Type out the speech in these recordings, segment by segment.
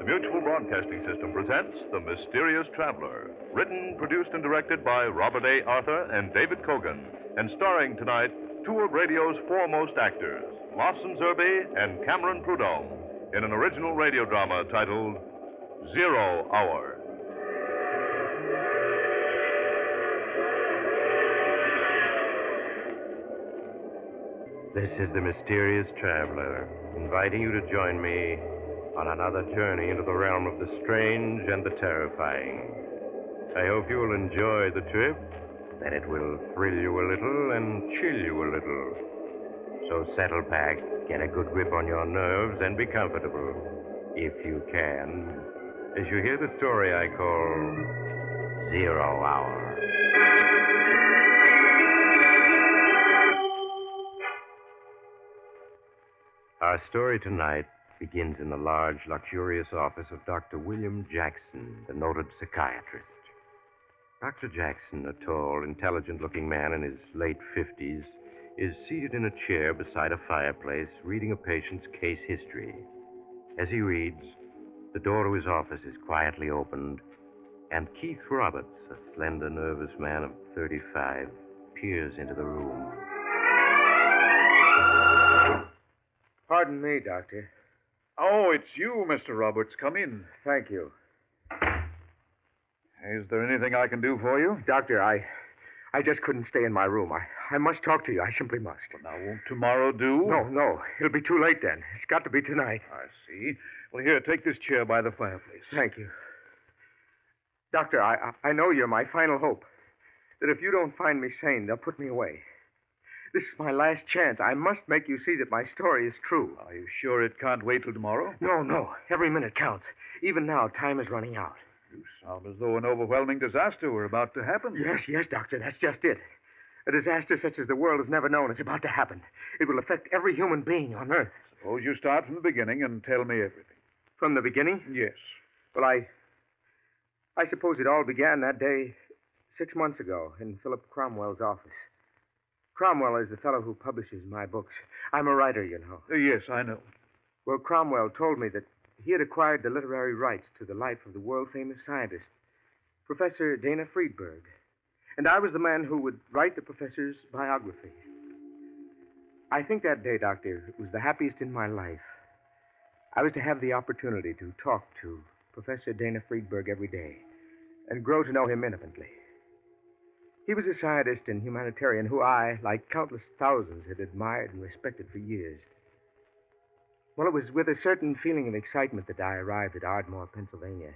Mutual Broadcasting System presents The Mysterious Traveler, written, produced, and directed by Robert A. Arthur and David Kogan, and starring tonight two of radio's foremost actors, Lawson Zerbe and Cameron Prudhomme, in an original radio drama titled 0 Hour. This is the Mysterious Traveler, inviting you to join me on another journey into the realm of the strange and the terrifying. I hope you will enjoy the trip, that it will thrill you a little and chill you a little. So settle back, get a good grip on your nerves, and be comfortable, if you can, as you hear the story I call 0 Hour. Our story tonight begins in the large, luxurious office of Dr. William Jackson, the noted psychiatrist. Dr. Jackson, a tall, intelligent-looking man in his late 50s, is seated in a chair beside a fireplace reading a patient's case history. As he reads, the door to his office is quietly opened, and Keith Roberts, a slender, nervous man of 35, peers into the room. Pardon me, Doctor. Oh, it's you, Mr. Roberts. Come in. Thank you. Is there anything I can do for you? Doctor, I just couldn't stay in my room. I must talk to you. I simply must. Well, now, won't tomorrow do? No. It'll be too late then. It's got to be tonight. I see. Well, here, take this chair by the fireplace. Thank you. Doctor, I know you're my final hope. That if you don't find me sane, they'll put me away. This is my last chance. I must make you see that my story is true. Are you sure it can't wait till tomorrow? No. Every minute counts. Even now, time is running out. You sound as though an overwhelming disaster were about to happen. Yes, Doctor. That's just it. A disaster such as the world has never known is about to happen. It will affect every human being on Earth. Suppose you start from the beginning and tell me everything. From the beginning? Yes. Well, I suppose it all began that day 6 months ago in Philip Cromwell's office. Cromwell is the fellow who publishes my books. I'm a writer, you know. Yes, I know. Well, Cromwell told me that he had acquired the literary rights to the life of the world-famous scientist, Professor Dana Friedberg. And I was the man who would write the professor's biography. I think that day, Doctor, was the happiest in my life. I was to have the opportunity to talk to Professor Dana Friedberg every day and grow to know him intimately. He was a scientist and humanitarian who I, like countless thousands, had admired and respected for years. Well, it was with a certain feeling of excitement that I arrived at Ardmore, Pennsylvania,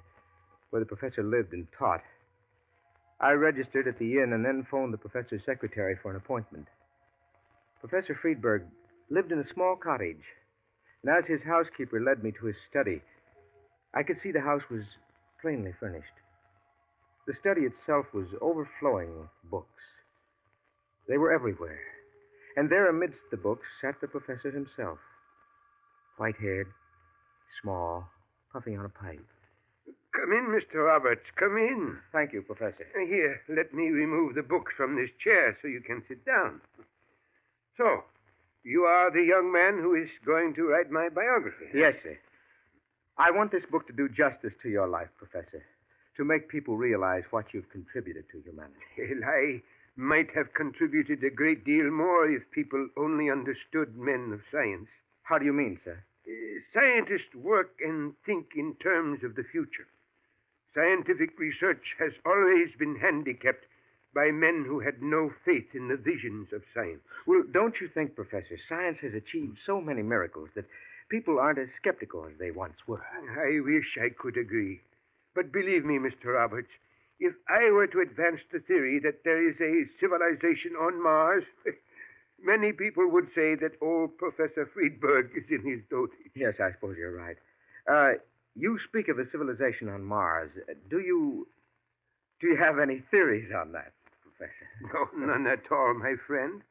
where the professor lived and taught. I registered at the inn and then phoned the professor's secretary for an appointment. Professor Friedberg lived in a small cottage, and as his housekeeper led me to his study, I could see the house was plainly furnished. The study itself was overflowing with books. They were everywhere. And there amidst the books sat the professor himself. White-haired, small, puffing on a pipe. Come in, Mr. Roberts. Come in. Thank you, Professor. Here, let me remove the books from this chair so you can sit down. So, you are the young man who is going to write my biography? Yes, sir. I want this book to do justice to your life, Professor. To make people realize what you've contributed to humanity. Well, I might have contributed a great deal more if people only understood men of science. How do you mean, sir? Scientists work and think in terms of the future. Scientific research has always been handicapped by men who had no faith in the visions of science. Well, don't you think, Professor, science has achieved so many miracles that people aren't as skeptical as they once were? I wish I could agree. But believe me, Mr. Roberts, if I were to advance the theory that there is a civilization on Mars, many people would say that old Professor Friedberg is in his dotage. Yes, I suppose you're right. You speak of a civilization on Mars. Do you have any theories on that, Professor? No, none at all, my friend.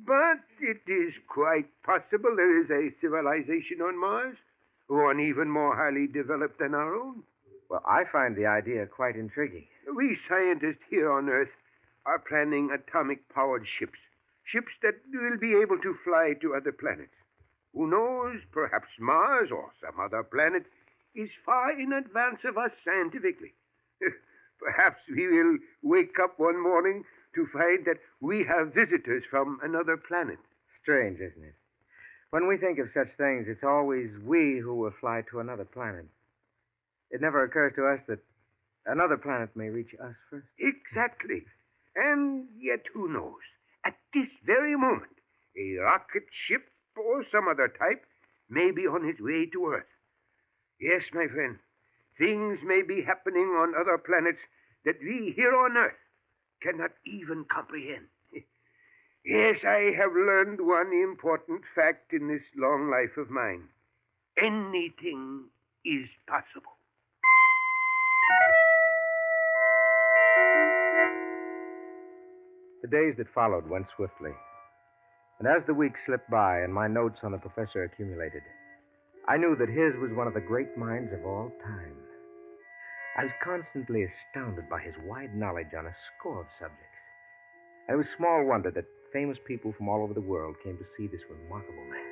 But it is quite possible there is a civilization on Mars, one even more highly developed than our own. Well, I find the idea quite intriguing. We scientists here on Earth are planning atomic-powered ships. Ships that will be able to fly to other planets. Who knows, perhaps Mars or some other planet is far in advance of us scientifically. Perhaps we will wake up one morning to find that we have visitors from another planet. Strange, isn't it? When we think of such things, it's always we who will fly to another planet. It never occurs to us that another planet may reach us first. Exactly. And yet, who knows? At this very moment, a rocket ship or some other type may be on its way to Earth. Yes, my friend, things may be happening on other planets that we here on Earth cannot even comprehend. Yes, I have learned one important fact in this long life of mine. Anything is possible. The days that followed went swiftly. And as the weeks slipped by and my notes on the professor accumulated, I knew that his was one of the great minds of all time. I was constantly astounded by his wide knowledge on a score of subjects. And it was small wonder that famous people from all over the world came to see this remarkable man.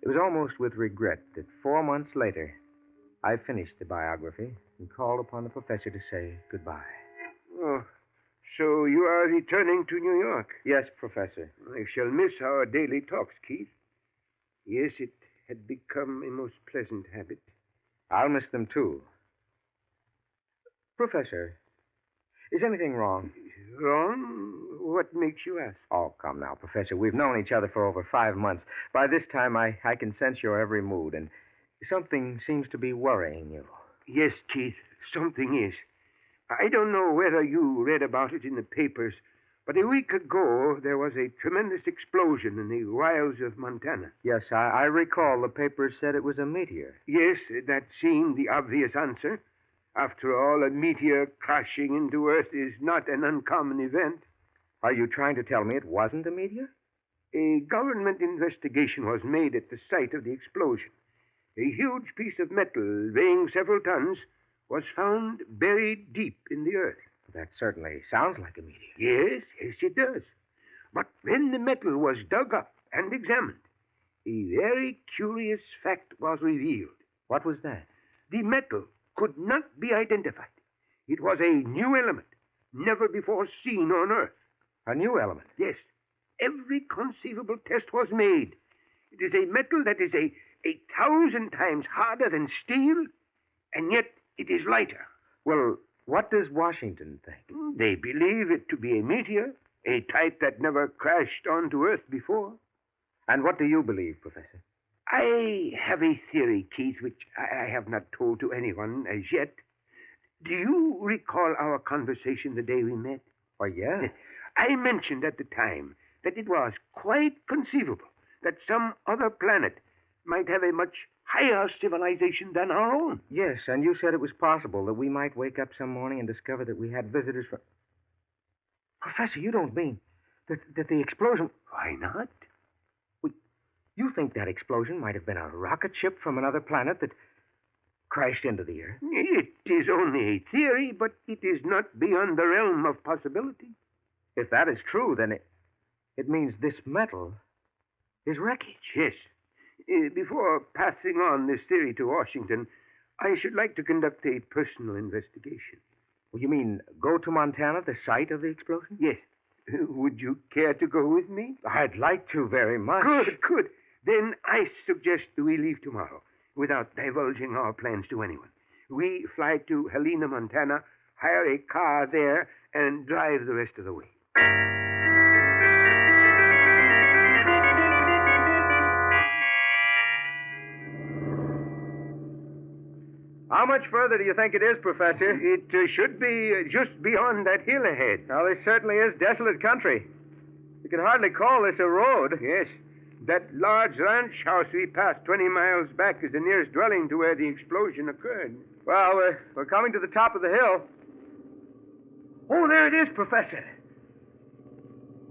It was almost with regret that 4 months later, I finished the biography and called upon the professor to say goodbye. Oh, so you are returning to New York? Yes, Professor. I shall miss our daily talks, Keith. Yes, it had become a most pleasant habit. I'll miss them, too. Professor, is anything wrong? Wrong? What makes you ask? Oh, come now, Professor. We've known each other for over 5 months. By this time, I can sense your every mood, and something seems to be worrying you. Yes, Keith, something is. I don't know whether you read about it in the papers, but a week ago there was a tremendous explosion in the wilds of Montana. Yes, I recall the papers said it was a meteor. Yes, that seemed the obvious answer. After all, a meteor crashing into Earth is not an uncommon event. Are you trying to tell me it wasn't a meteor? A government investigation was made at the site of the explosion. A huge piece of metal weighing several tons was found buried deep in the earth. That certainly sounds like a meteor. Yes, it does. But when the metal was dug up and examined, a very curious fact was revealed. What was that? The metal could not be identified. It was a new element, never before seen on Earth. A new element? Yes. Every conceivable test was made. It is a metal that is a 1,000 times harder than steel, and yet it is lighter. Well, what does Washington think? They believe it to be a meteor, a type that never crashed onto Earth before. And what do you believe, Professor? I have a theory, Keith, which I have not told to anyone as yet. Do you recall our conversation the day we met? Why, yeah. I mentioned at the time that it was quite conceivable that some other planet might have a much higher civilization than our own. Yes, and you said it was possible that we might wake up some morning and discover that we had visitors from... Professor, you don't mean that the explosion... Why not? You think that explosion might have been a rocket ship from another planet that crashed into the Earth? It is only a theory, but it is not beyond the realm of possibility. If that is true, then it means this metal is wreckage. Yes. Before passing on this theory to Washington, I should like to conduct a personal investigation. Well, you mean go to Montana, the site of the explosion? Yes. Would you care to go with me? I'd like to very much. Good. Then I suggest we leave tomorrow without divulging our plans to anyone. We fly to Helena, Montana, hire a car there, and drive the rest of the way. How much further do you think it is, Professor? It should be just beyond that hill ahead. Well, this certainly is desolate country. You can hardly call this a road. Yes. That large ranch house we passed 20 miles back is the nearest dwelling to where the explosion occurred. Well, we're coming to the top of the hill. Oh, there it is, Professor.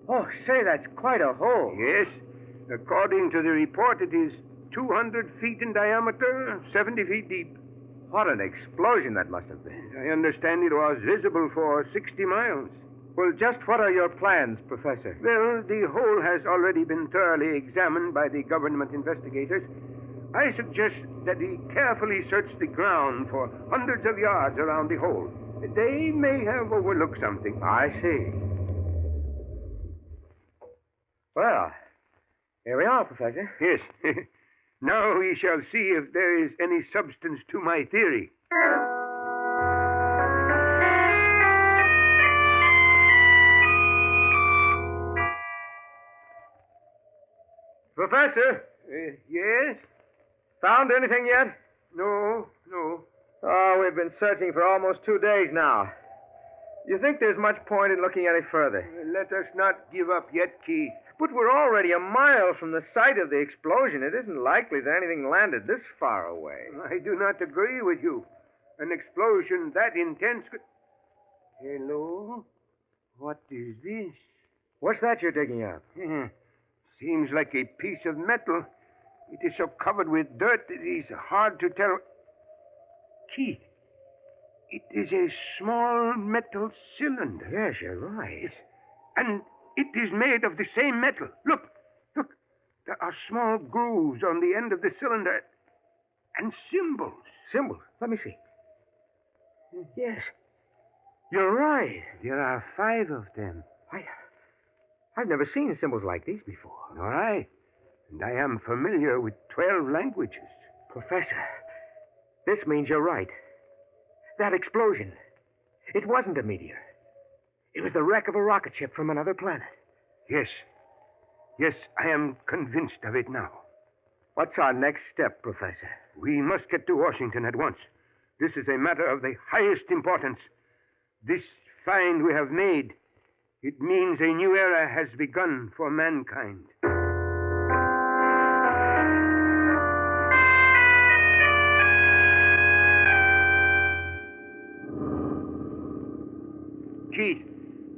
Oh, say, that's quite a hole. Yes. According to the report, it is 200 feet in diameter, 70 feet deep. What an explosion that must have been. I understand it was visible for 60 miles. Well, just what are your plans, Professor? Well, the hole has already been thoroughly examined by the government investigators. I suggest that he carefully search the ground for hundreds of yards around the hole. They may have overlooked something. I see. Well, here we are, Professor. Yes. Now we shall see if there is any substance to my theory. Professor, Yes? found anything yet? No. Oh, we've been searching for almost 2 days now. You think there's much point in looking any further? Let us not give up yet, Keith. But we're already a mile from the site of the explosion. It isn't likely that anything landed this far away. I do not agree with you. An explosion that intense could... Hello? What is this? What's that you're digging up? Seems like a piece of metal. It is so covered with dirt that it is hard to tell. Keith, it is a small metal cylinder. Yes, you're right. And it is made of the same metal. Look. There are small grooves on the end of the cylinder. And symbols. Symbols? Let me see. Yes. You're right. There are 5 of them. I've never seen symbols like these before. Nor I. And I am familiar with 12 languages. Professor, this means you're right. That explosion, it wasn't a meteor. It was the wreck of a rocket ship from another planet. Yes, I am convinced of it now. What's our next step, Professor? We must get to Washington at once. This is a matter of the highest importance. This find we have made, it means a new era has begun for mankind. Keith,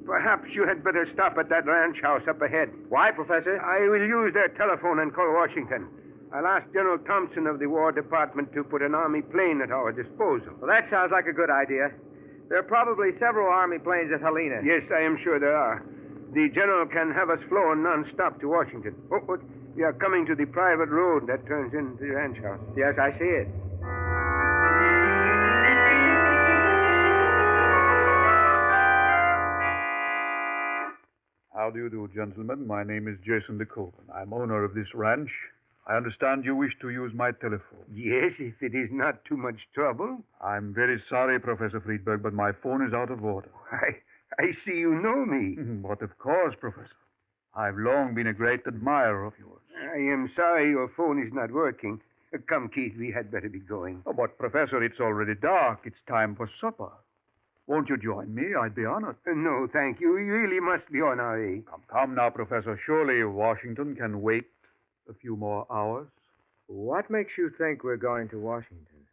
perhaps you had better stop at that ranch house up ahead. Why, Professor? I will use their telephone and call Washington. I'll ask General Thompson of the War Department to put an Army plane at our disposal. Well, that sounds like a good idea. There are probably several Army planes at Helena. Yes, I am sure there are. The General can have us flown non-stop to Washington. We are coming to the private road that turns into the ranch house. Yes, I see it. How do you do, gentlemen? My name is Jason DeCoven. I'm owner of this ranch. I understand you wish to use my telephone. Yes, if it is not too much trouble. I'm very sorry, Professor Friedberg, but my phone is out of order. I see you know me. But of course, Professor. I've long been a great admirer of yours. I am sorry your phone is not working. Come, Keith, we had better be going. Oh, but, Professor, it's already dark. It's time for supper. Won't you join me? I'd be honored. No, thank you. We really must be on our way. Come now, Professor. Surely Washington can wait a few more hours. What makes you think we're going to Washington?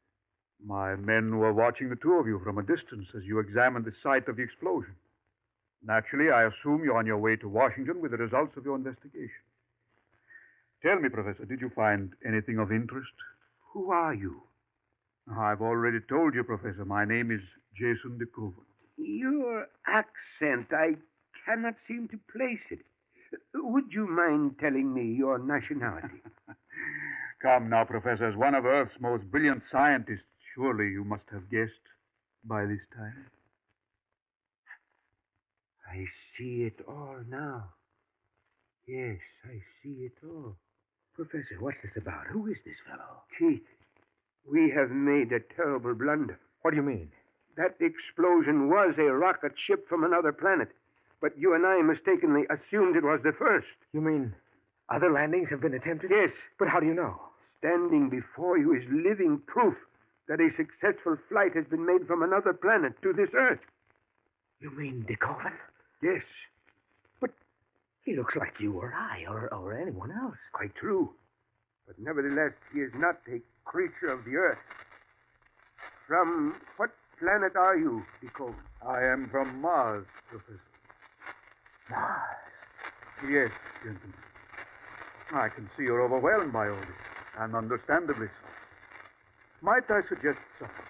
My men were watching the two of you from a distance as you examined the site of the explosion. Naturally, I assume you're on your way to Washington with the results of your investigation. Tell me, Professor, did you find anything of interest? Who are you? I've already told you, Professor. My name is Jason DeCoven. Your accent, I cannot seem to place it. Would you mind telling me your nationality? Come now, Professor. As one of Earth's most brilliant scientists, surely you must have guessed by this time. I see it all now. Yes, I see it all. Professor, what's this about? Who is this fellow? Keith, we have made a terrible blunder. What do you mean? That explosion was a rocket ship from another planet, but you and I mistakenly assumed it was the first. You mean other landings have been attempted? Yes. But how do you know? Standing before you is living proof that a successful flight has been made from another planet to this Earth. You mean DeCoven? Yes. But he looks like you or I or anyone else. Quite true. But nevertheless, he is not a creature of the Earth. From what planet are you, DeCoven? I am from Mars, Professor. Mars? Yes, gentlemen. I can see you're overwhelmed by all this, and understandably so. Might I suggest supper?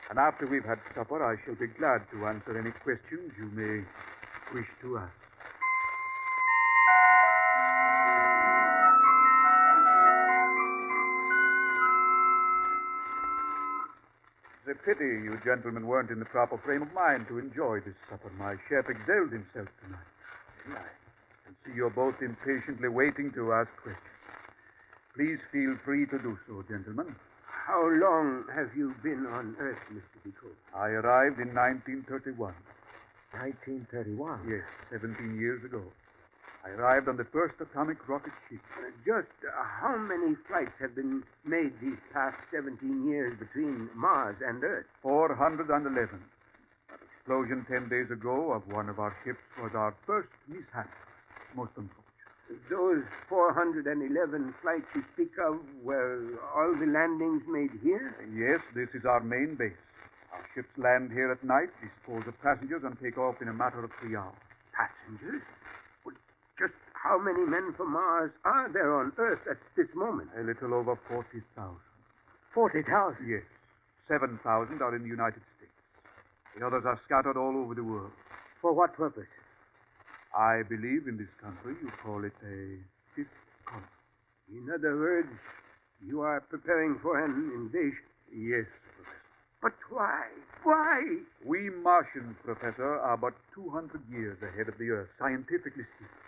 And after we've had supper, I shall be glad to answer any questions you may wish to ask. pity you gentlemen weren't in the proper frame of mind to enjoy this supper. My chef excelled himself tonight. I can see you're both impatiently waiting to ask questions. Please feel free to do so, gentlemen. How long have you been on Earth, Mr. Decoe? I arrived in 1931. 1931? Yes, 17 years ago. I arrived on the first atomic rocket ship. Just how many flights have been made these past 17 years between Mars and Earth? 411. That explosion 10 days ago of one of our ships was our first mishap. Most unfortunate. Those 411 flights you speak of, were all the landings made here? Yes, this is our main base. Our ships land here at night, dispose of passengers, and take off in a matter of 3 hours. Passengers? Well, just how many men from Mars are there on Earth at this moment? A little over 40,000. 40,000? Yes. 7,000 are in the United States. The others are scattered all over the world. For what purpose? I believe in this country you call it a fifth colony. In other words, you are preparing for an invasion. Yes, Professor. But why? Why? We Martians, Professor, are but 200 years ahead of the Earth, scientifically speaking.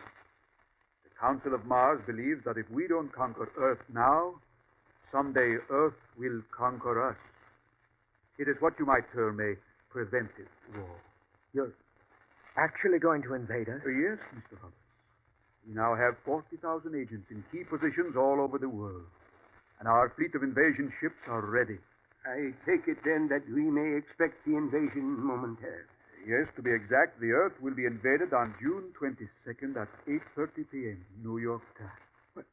The Council of Mars believes that if we don't conquer Earth now, someday Earth will conquer us. It is what you might term a preventive war. You're actually going to invade us? Yes, Mr. Roberts. We now have 40,000 agents in key positions all over the world. And our fleet of invasion ships are ready. I take it then that we may expect the invasion momentarily. Yes, to be exact, the Earth will be invaded on June 22nd at 8:30 p.m. New York time. Well,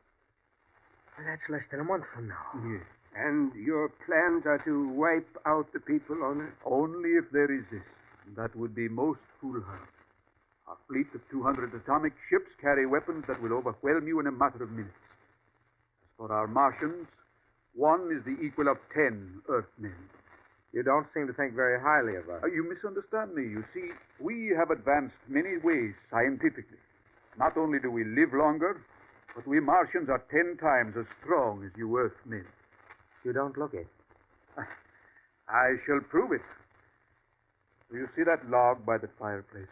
that's less than a month from now. Yes. And your plans are to wipe out the people on Earth? Only if they resist. That would be most foolhardy. Our fleet of 200 atomic ships carry weapons that will overwhelm you in a matter of minutes. As for our Martians, one is the equal of 10 Earthmen. You don't seem to think very highly of us. You misunderstand me. You see, we have advanced many ways scientifically. Not only do we live longer, but we Martians are 10 times as strong as you Earthmen. You don't look it. I shall prove it. Do you see that log by the fireplace?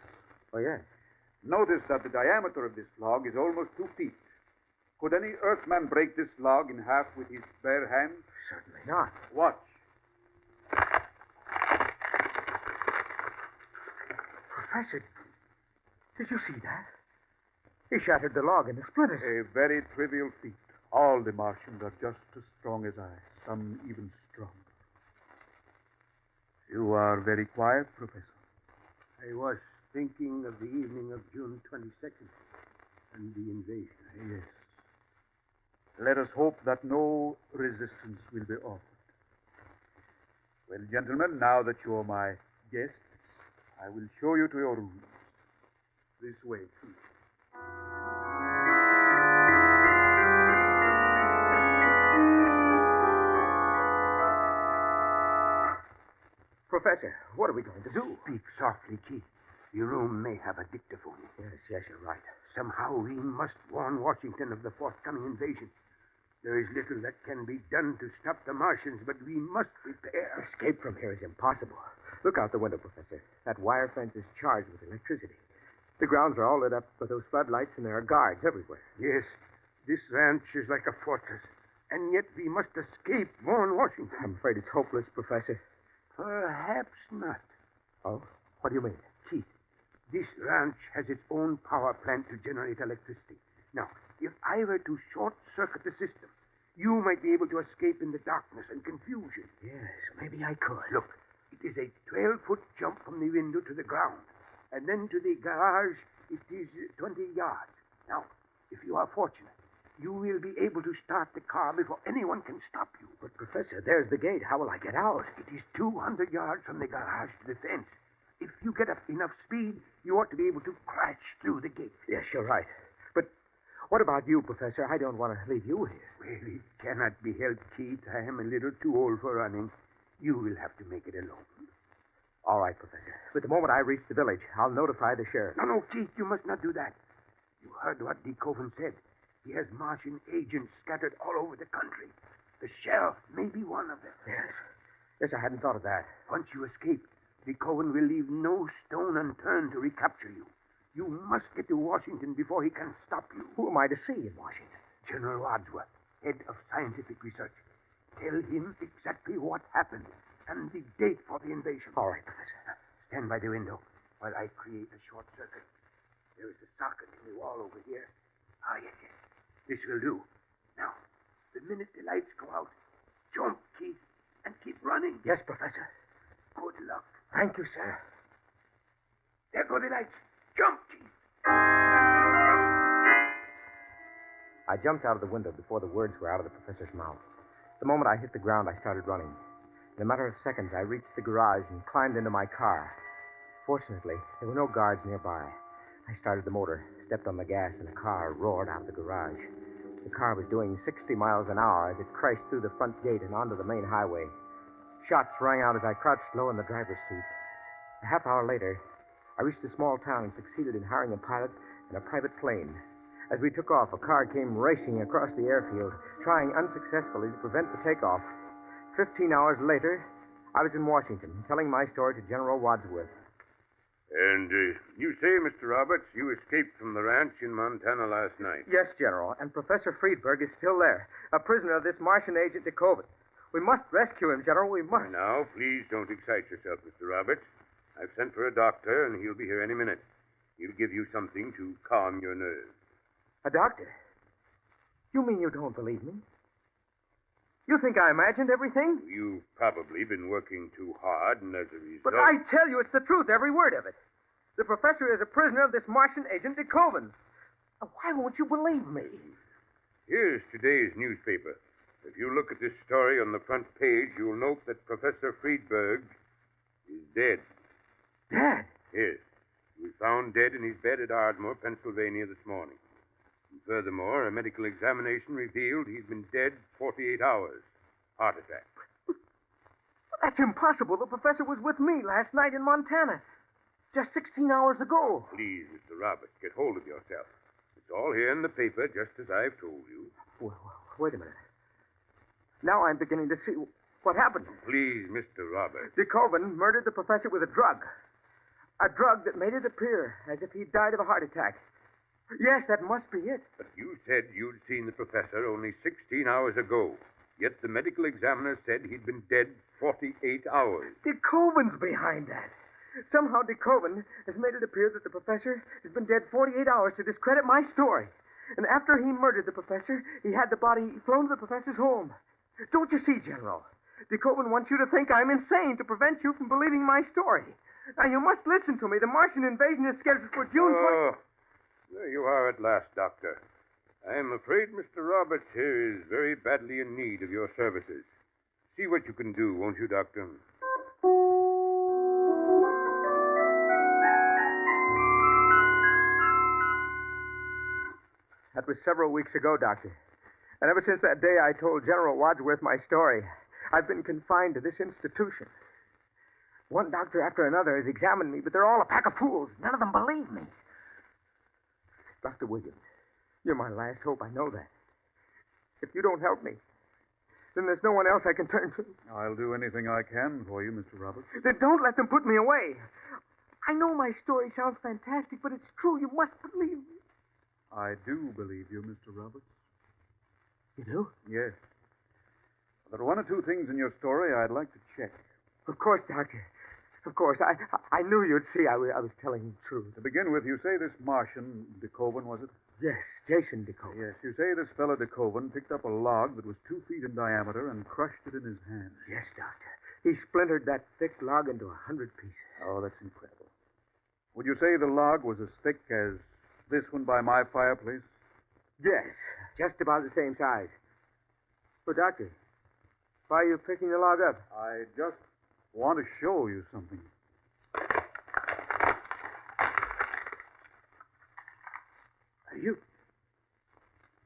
Oh, yes. Notice that the diameter of this log is almost 2 feet. Could any Earthman break this log in half with his bare hands? Certainly not. Watch. Professor, did you see that? He shattered the log into splinters. A very trivial feat. All the Martians are just as strong as I, some even stronger. You are very quiet, Professor. I was thinking of the evening of June 22nd and the invasion. Yes. Let us hope that no resistance will be offered. Well, gentlemen, now that you're my guests, I will show you to your rooms. This way, please. Professor, what are we going to do? Speak softly, Keith. Your room may have a dictaphone. Yes, you're right. Somehow we must warn Washington of the forthcoming invasion. There is little that can be done to stop the Martians, but we must prepare. Escape from here is impossible. Look out the window, Professor. That wire fence is charged with electricity. The grounds are all lit up with those floodlights, and there are guards everywhere. Yes, this ranch is like a fortress. And yet we must escape, warn Washington. I'm afraid it's hopeless, Professor. Perhaps not. Oh? What do you mean? Keith, this ranch has its own power plant to generate electricity. Now, if I were to short-circuit the system, you might be able to escape in the darkness and confusion. Yes, maybe I could. Look, it is a 12-foot jump from the window to the ground. And then to the garage, it is 20 yards. Now, if you are fortunate, you will be able to start the car before anyone can stop you. But, Professor, there's the gate. How will I get out? It is 200 yards from the garage to the fence. If you get up enough speed, you ought to be able to crash through the gate. Yes, you're right. But what about you, Professor? I don't want to leave you here. Well, it cannot be helped, Keith. I am a little too old for running. You will have to make it alone. All right, Professor. But the moment I reach the village, I'll notify the sheriff. No, Keith, you must not do that. You heard what D. Coven said. He has Martian agents scattered all over the country. The sheriff may be one of them. Yes. Yes, I hadn't thought of that. Once you escape, the Cohen will leave no stone unturned to recapture you. You must get to Washington before he can stop you. Who am I to see in Washington? General Wadsworth, head of scientific research. Tell him exactly what happened and the date for the invasion. All right, Professor. Stand by the window while I create a short circuit. There is a socket in the wall over here. Ah, yes. This will do. Now, the minute the lights go out, jump, Keith, and keep running. Yes, Professor. Good luck. Thank you, sir. There go the lights. Jump, Keith. I jumped out of the window before the words were out of the professor's mouth. The moment I hit the ground, I started running. In a matter of seconds, I reached the garage and climbed into my car. Fortunately, there were no guards nearby. I started the motor, stepped on the gas, and the car roared out of the garage. The car was doing 60 miles an hour as it crashed through the front gate and onto the main highway. Shots rang out as I crouched low in the driver's seat. A half hour later, I reached a small town and succeeded in hiring a pilot and a private plane. As we took off, a car came racing across the airfield, trying unsuccessfully to prevent the takeoff. 15 hours later, I was in Washington, telling my story to General Wadsworth. And you say, Mr. Roberts, you escaped from the ranch in Montana last night. Yes, General, and Professor Friedberg is still there, a prisoner of this Martian agent DeKoven. We must rescue him, General, we must. Now, please don't excite yourself, Mr. Roberts. I've sent for a doctor, and he'll be here any minute. He'll give you something to calm your nerves. A doctor? You mean you don't believe me? You think I imagined everything? You've probably been working too hard, and as a result... But I tell you, it's the truth, every word of it. The professor is a prisoner of this Martian agent DeKoven. Why won't you believe me? Here's today's newspaper. If you look at this story on the front page, you'll note that Professor Friedberg is dead. Dead? Yes. He was found dead in his bed at Ardmore, Pennsylvania this morning. And furthermore, a medical examination revealed he's been dead 48 hours. Heart attack. That's impossible. The professor was with me last night in Montana. Just 16 hours ago. Please, Mr. Roberts, get hold of yourself. It's all here in the paper, just as I've told you. Well, wait a minute. Now I'm beginning to see what happened. Please, Mr. Roberts. DeKoven murdered the professor with a drug. A drug that made it appear as if he died of a heart attack. Yes, that must be it. But you said you'd seen the professor only 16 hours ago. Yet the medical examiner said he'd been dead 48 hours. DeKoven's behind that. Somehow DeKoven has made it appear that the professor has been dead 48 hours to discredit my story. And after he murdered the professor, he had the body flown to the professor's home. Don't you see, General? DeKoven wants you to think I'm insane to prevent you from believing my story. Now, you must listen to me. The Martian invasion is scheduled for June 20... There you are at last, Doctor. I'm afraid Mr. Roberts here is very badly in need of your services. See what you can do, won't you, Doctor? That was several weeks ago, Doctor. And ever since that day I told General Wadsworth my story, I've been confined to this institution. One doctor after another has examined me, but they're all a pack of fools. None of them believe me. Dr. Williams, you're my last hope. I know that. If you don't help me, then there's no one else I can turn to. I'll do anything I can for you, Mr. Roberts. Then don't let them put me away. I know my story sounds fantastic, but it's true. You must believe me. I do believe you, Mr. Roberts. You do? Yes. There are one or two things in your story I'd like to check. Of course, Doctor. Of course. I knew you'd see I was telling the truth. To begin with, you say this Martian, DeKoven, was it? Yes, Jason DeKoven. Yes, you say this fellow DeKoven picked up a log that was 2 feet in diameter and crushed it in his hand. Yes, Doctor. He splintered that thick log into 100 pieces. Oh, that's incredible. Would you say the log was as thick as this one by my fireplace? Yes, just about the same size. But, Doctor, why are you picking the log up? I just want to show you something.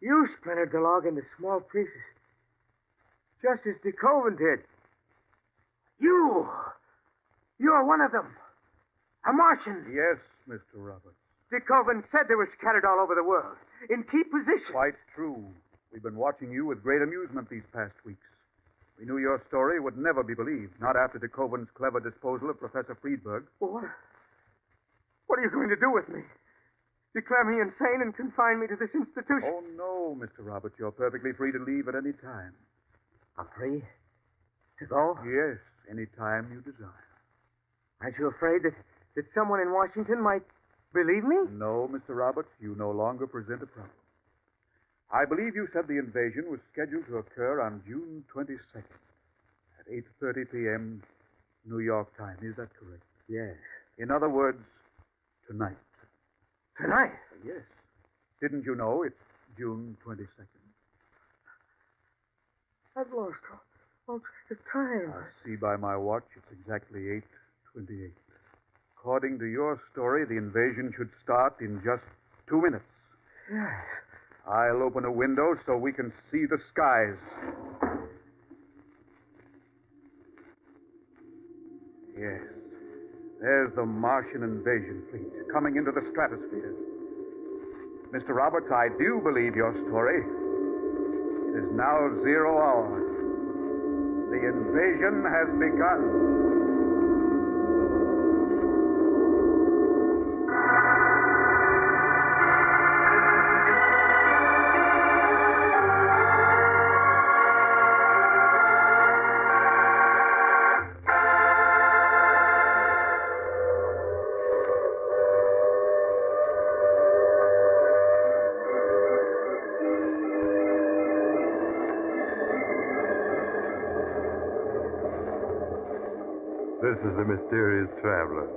You splintered the log into small pieces, just as DeKoven did. You're one of them. A Martian. Yes, Mr. Roberts. DeKoven said they were scattered all over the world, in key positions. Quite true. We've been watching you with great amusement these past weeks. We knew your story would never be believed, not after de Koven's clever disposal of Professor Friedberg. Well, what are you going to do with me? Declare me insane and confine me to this institution? Oh, no, Mr. Roberts. You're perfectly free to leave at any time. I'm free to go? Yes, any time you desire. Aren't you afraid that someone in Washington might believe me? No, Mr. Roberts, you no longer present a problem. I believe you said the invasion was scheduled to occur on June 22nd at 8:30 p.m. New York time. Is that correct? Yes. In other words, tonight. Tonight? Yes. Didn't you know it's June 22nd? I've lost all track of time. I see by my watch it's exactly 8:28. According to your story, the invasion should start in just 2 minutes. Yes. I'll open a window so we can see the skies. Yes. There's the Martian invasion fleet coming into the stratosphere. Mr. Roberts, I do believe your story. It is now 0 hour. The invasion has begun. This is the mysterious traveler.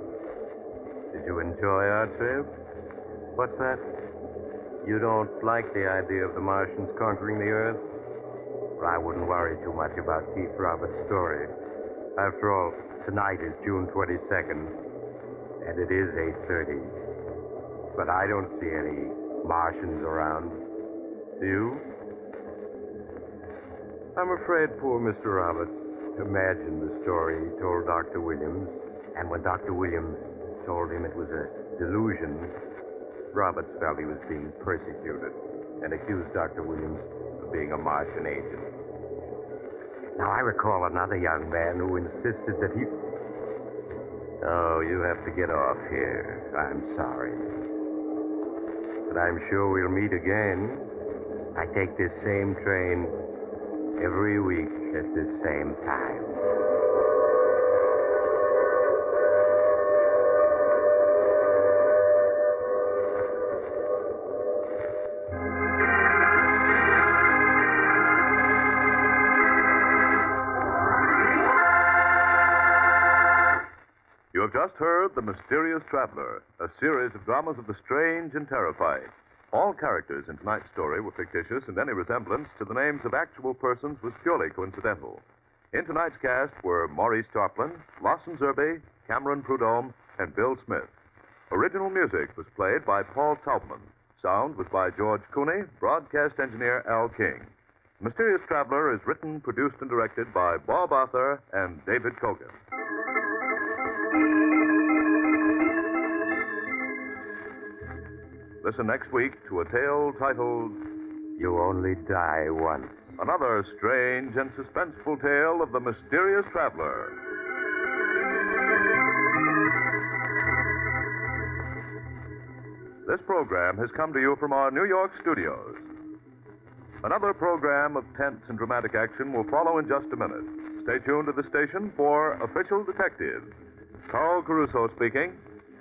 Did you enjoy our trip? What's that? You don't like the idea of the Martians conquering the Earth? Well, I wouldn't worry too much about Keith Roberts' story. After all, tonight is June 22nd, and it is 8:30. But I don't see any Martians around. Do you? I'm afraid poor Mr. Roberts imagined the story he told Dr. Williams, and when Dr. Williams told him it was a delusion, Roberts felt he was being persecuted and accused Dr. Williams of being a Martian agent. Now, I recall another young man who insisted that he... Oh, you have to get off here. I'm sorry. But I'm sure we'll meet again. I take this same train every week at this same time. You have just heard The Mysterious Traveler, a series of dramas of the strange and terrified. All characters in tonight's story were fictitious, and any resemblance to the names of actual persons was purely coincidental. In tonight's cast were Maurice Tarplin, Lawson Zerbe, Cameron Prudhomme, and Bill Smith. Original music was played by Paul Taubman. Sound was by George Cooney, broadcast engineer Al King. Mysterious Traveler is written, produced, and directed by Bob Arthur and David Kogan. Listen next week to a tale titled You Only Die Once. Another Strange and Suspenseful Tale of the Mysterious Traveler. This program has come to you from our New York studios. Another program of tense and dramatic action will follow in just a minute. Stay tuned to the station for Official Detective. Carl Caruso speaking.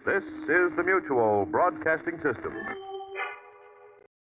This is the Mutual Broadcasting System.